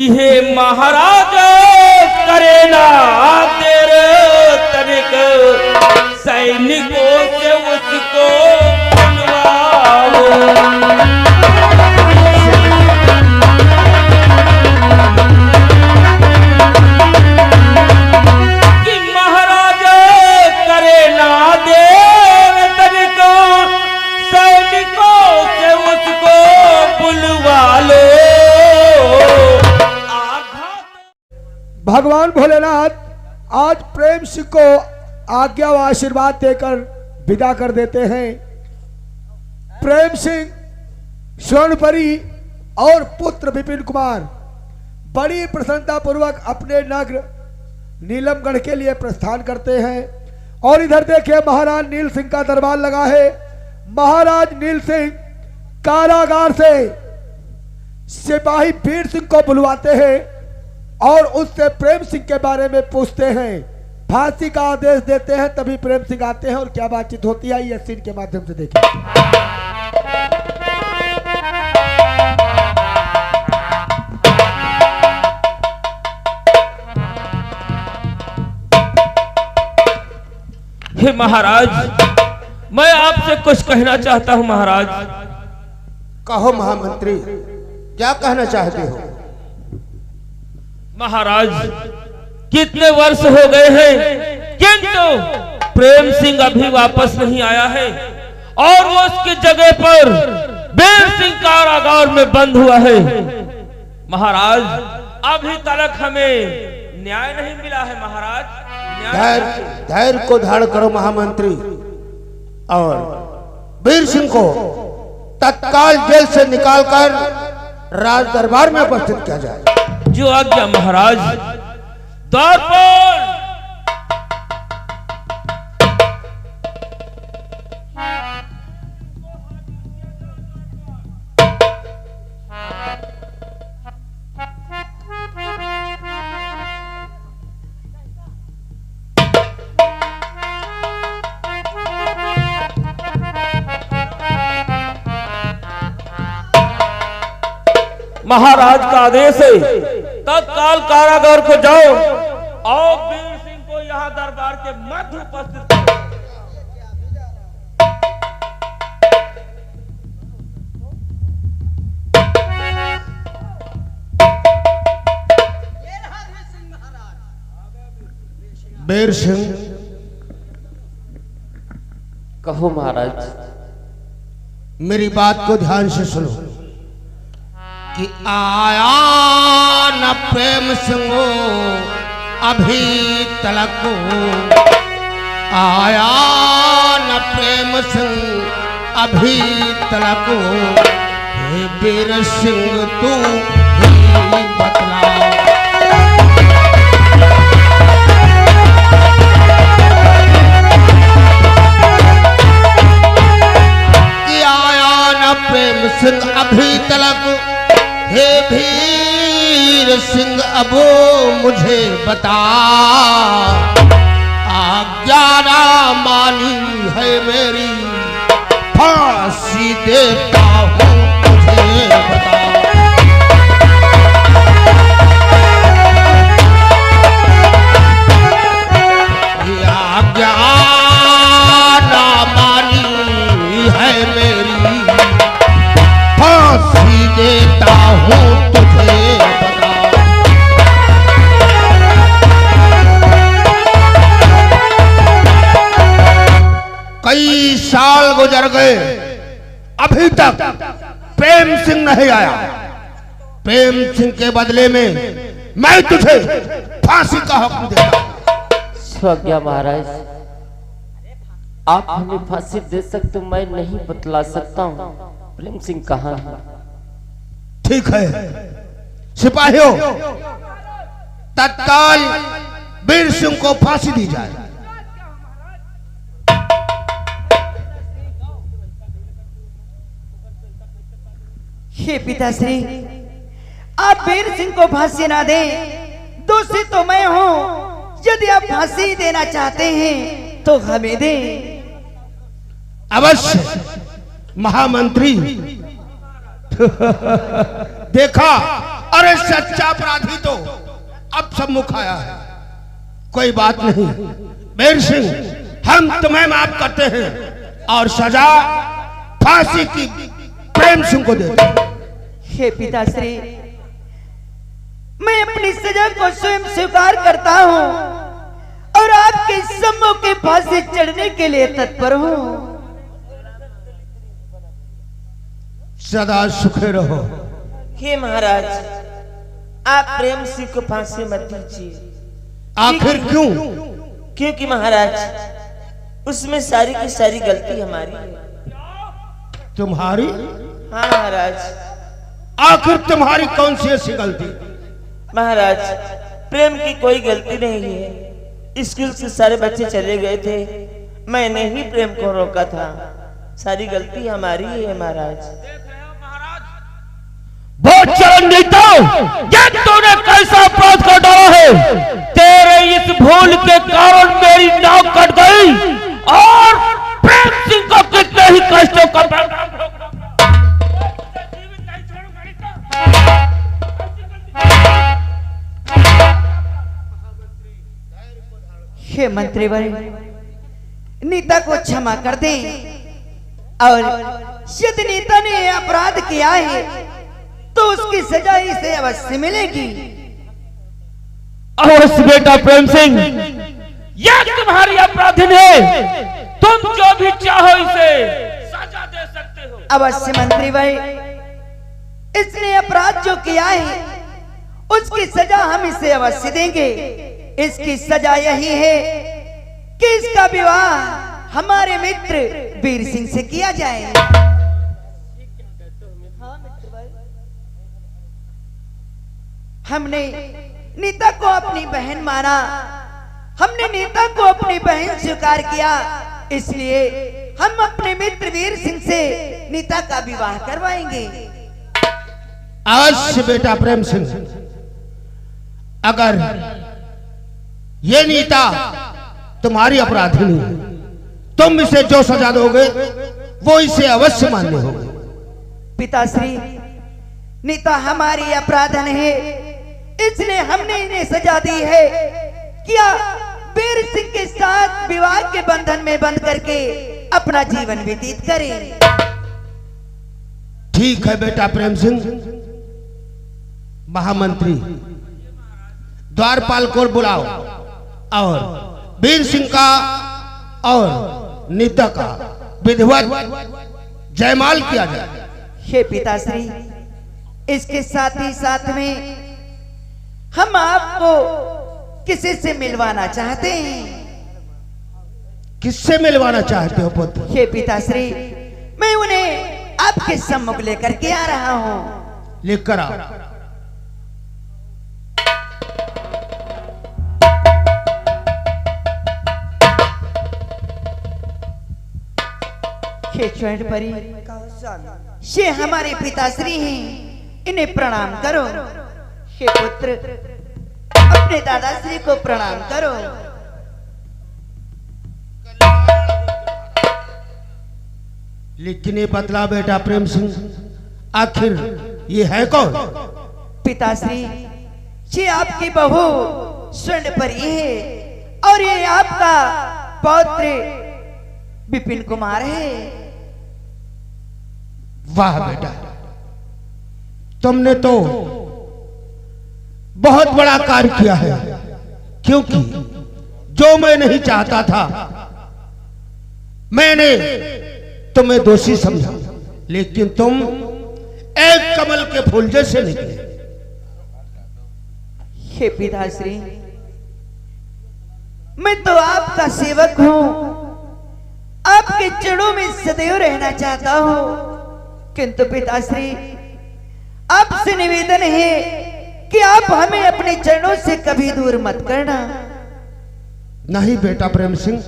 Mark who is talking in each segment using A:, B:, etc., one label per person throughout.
A: हे महाराज करे ना तेरे तनिक सैनिकों से उसको बुलवाओ। कि महाराज करे ना तेरे तनिक सैनिकों से उसको बुलवा लो।
B: भगवान भोलेनाथ आज प्रेम सिंह को आज्ञा व आशीर्वाद देकर विदा कर देते हैं। प्रेम सिंह स्वर्णपरी और पुत्र विपिन कुमार बड़ी प्रसन्नता पूर्वक अपने नगर नीलमगढ़ के लिए प्रस्थान करते हैं। और इधर देखिए महाराज नील सिंह का दरबार लगा है। महाराज नील सिंह कारागार से सिपाही वीर सिंह को बुलवाते हैं और उससे प्रेम सिंह के बारे में पूछते हैं, फांसी का आदेश देते हैं। तभी प्रेम सिंह आते हैं और क्या बातचीत होती है यह सीन के माध्यम से देखें।
A: हे महाराज, मैं आपसे कुछ कहना चाहता हूं। महाराज
C: कहो महामंत्री, क्या कहना चाहते हो?
A: महाराज कितने वर्ष हो गए हैं किंतु प्रेम सिंह अभी वापस नहीं आया है और वो उसकी जगह पर वीर सिंह कारागार में बंद हुआ है। महाराज अभी तक हमें न्याय नहीं मिला है। महाराज
C: धैर्य को धारण करो महामंत्री, और वीर सिंह को तत्काल जेल से निकालकर राज दरबार में उपस्थित किया जाए।
A: जो आज्ञा महाराज। द्वार पर महाराज का आदेश है, तत्काल कारागार को जाओ और वीर सिंह को यहां दरबार के मध्य उपस्थित करो।
C: वीर सिंह,
D: कहो महाराज।
C: मेरी बात को ध्यान से सुनो कि आया न प्रेम सिंह अभी तलक, आया न प्रेम सिंह अभी तलक। हे वीर सिंह तू ही बतला। कि आया न प्रेम सिंह अभी तलक। हे वीर सिंह अब मुझे बता, आज्ञा ना मानी है मेरी, फांसी देता हूँ मुझे बता। आज्ञा ना मानी है मेरी, फांसी देता हूँ तुझे बता। कई साल गुजर गए, अभी तक प्रेम सिंह नहीं आया। प्रेम सिंह के बदले में मैं तुझे फांसी का हुक्म देता हूं।
D: स्वाज्ञा महाराज, आप हमें फांसी दे सकते, मैं नहीं बतला सकता हूँ प्रेम सिंह कहाँ है।
C: ठीक है सिपाहियों, तत्काल वीर सिंह को फांसी दी जाए।
E: हे पिताश्री, आप वीर सिंह को फांसी ना दें, दोषी तो मैं हूं। यदि आप फांसी देना चाहते हैं तो हमें दें।
C: अवश्य महामंत्री। देखा अरे सच्चा अपराधी तो अब सम्मुख आया है। कोई बात नहीं बीर सिंह, हम तुम्हें माफ करते हैं और सजा फांसी की प्रेम सिंह को देते हैं।
E: हे पिताश्री, मैं अपनी सजा को स्वयं स्वीकार करता हूँ और आपके सम्मुख के फांसी चढ़ने के लिए तत्पर हूँ।
C: सदा सुखी रहो।
D: हे महाराज, आप प्रेम सिंह को फांसी मत दीजिए।
C: आखिर क्यों?
D: क्योंकि महाराज उसमें सारी की सारी गलती हमारी है।
C: तुम्हारी?
D: हाँ महाराज।
C: आखिर तुम्हारी कौन सी ऐसी गलती?
D: महाराज, प्रेम की कोई गलती नहीं है। स्कूल से सारे बच्चे चले गए थे, मैंने ही प्रेम को रोका था। सारी गलती हमारी है महाराज।
A: बहुत चरण नीता, ये तूने कैसा अपराध कर डाला है? तेरे इस भूल के कारण मेरी नाक कट गई और प्रेम सिंह को कितने ही कष्टों का
E: हे मंत्रीवर, नीता को क्षमा कर दें और यदि नीता ने अपराध किया है तो उसकी सजा इसे अवश्य मिलेगी।
A: अवश्य बेटा प्रेम सिंह, यह तुम्हारी अपराधीन है। तुम जो भी चाहो इसे सजा दे सकते हो।
E: अवश्य मंत्री भाई, इसने अपराध जो किया है उसकी सजा हम इसे अवश्य देंगे। इसकी सजा यही है कि इसका विवाह हमारे मित्र वीर सिंह से किया जाए। हमने नीता को अपनी बहन माना, हमने नीता को अपनी बहन स्वीकार किया, इसलिए हम अपने मित्र वीर सिंह से नीता का विवाह करवाएंगे।
C: अवश्य बेटा प्रेम सिंह, अगर ये नीता तुम्हारी अपराधिनी है, तुम इसे जो सजा दोगे वो इसे अवश्य मान्य होगी।
E: पिताश्री, नीता हमारी अपराधन है, इसलिए हमने इन्हें सजा दी है। क्या वीर सिंह के साथ विवाह के बंधन में बंध करके अपना जीवन व्यतीत करें।
C: ठीक है बेटा प्रेम सिंह। महामंत्री द्वारपाल को बुलाओ और वीर सिंह का और नीता का विधिवत जयमाल किया जाए।
E: हे पिताश्री, इसके साथ ही साथ में हम आपको किसी से मिलवाना चाहते हैं।
C: किससे मिलवाना चाहते हो पुत्र?
E: हे पिताश्री, मैं उन्हें आपके सम्मुख लेकर के आ रहा हूँ।
C: लेकर आओ।
E: हे स्वर्ण परी, ये हमारे पिताश्री हैं, इन्हें प्रणाम करो। हे पुत्र, अपने दादाश्री को प्रणाम करो।
C: लेकिन ये बतला बेटा प्रेम सिंह, आखिर ये है कौन?
E: पिताश्री, ये आपकी बहू स्वर्ण परी है और ये आपका पौत्र विपिन कुमार है।
C: वाह बेटा, तुमने तो बहुत बड़ा कार्य किया है, क्योंकि जो मैं नहीं चाहता था मैंने तुम्हें दोषी समझा, लेकिन तुम एक कमल के फूल जैसे निकले।
E: हे पिताश्री, मैं तो आपका सेवक हूं, आपके चरणों में सदैव रहना चाहता हूं, किंतु पिताश्री आपसे निवेदन है कि आप हमें अपने चरणों से कभी दूर मत करना।
C: नहीं बेटा प्रेम सिंह,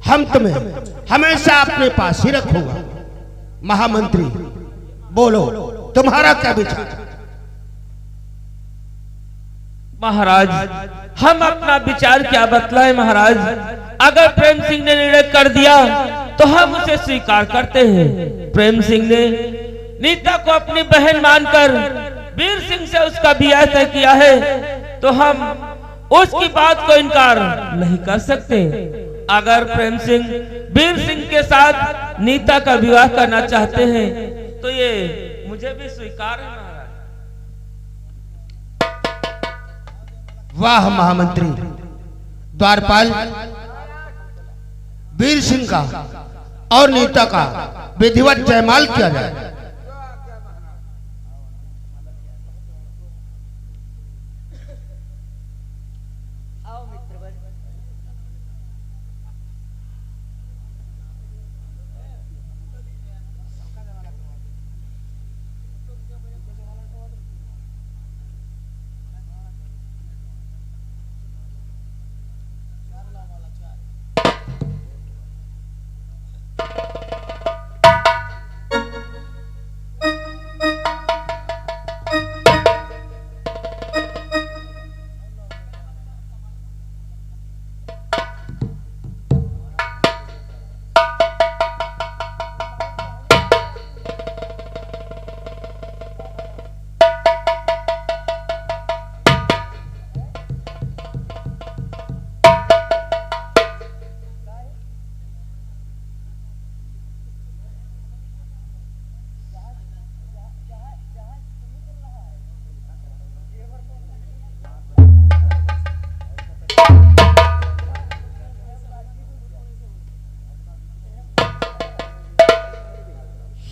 C: हम तुम्हें हमेशा अपने पास ही रखूंगा। महामंत्री बोलो, तुम्हारा क्या विचार?
A: महाराज, हम अपना विचार क्या बतलाएं महाराज। अगर प्रेम सिंह ने निर्णय कर दिया तो हम उसे स्वीकार करते हैं। प्रेम सिंह ने नीता को अपनी बहन मानकर वीर सिंह से उसका ब्याह तय किया है, तो हम उसकी बात को इनकार नहीं कर सकते। अगर प्रेम सिंह वीर सिंह के साथ नीता का विवाह करना चाहते हैं तो ये मुझे भी स्वीकार है महाराज।
C: वाह महामंत्री, द्वारपाल, वीर सिंह का और नीता का विधिवत जयमाल किया जाए।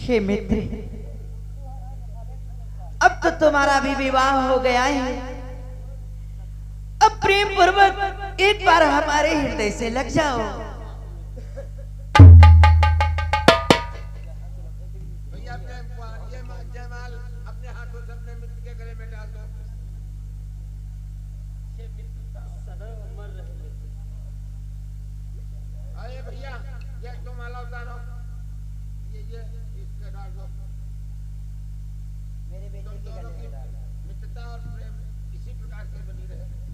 E: हे मित्र, अब तो तुम्हारा भी विवाह हो गया है। अब प्रेम पूर्वक एक बार हमारे हृदय से लग जाओ।
C: भैया जयमाल अपने हाथों से अपने मित्र के गले में डाल दो। अरे भैया, ये तो माला उतारो, ये इसका डाल दो। मेरे बेटे के गले में डाल। मित्रता और प्रेम इसी प्रकार से बनी रहे।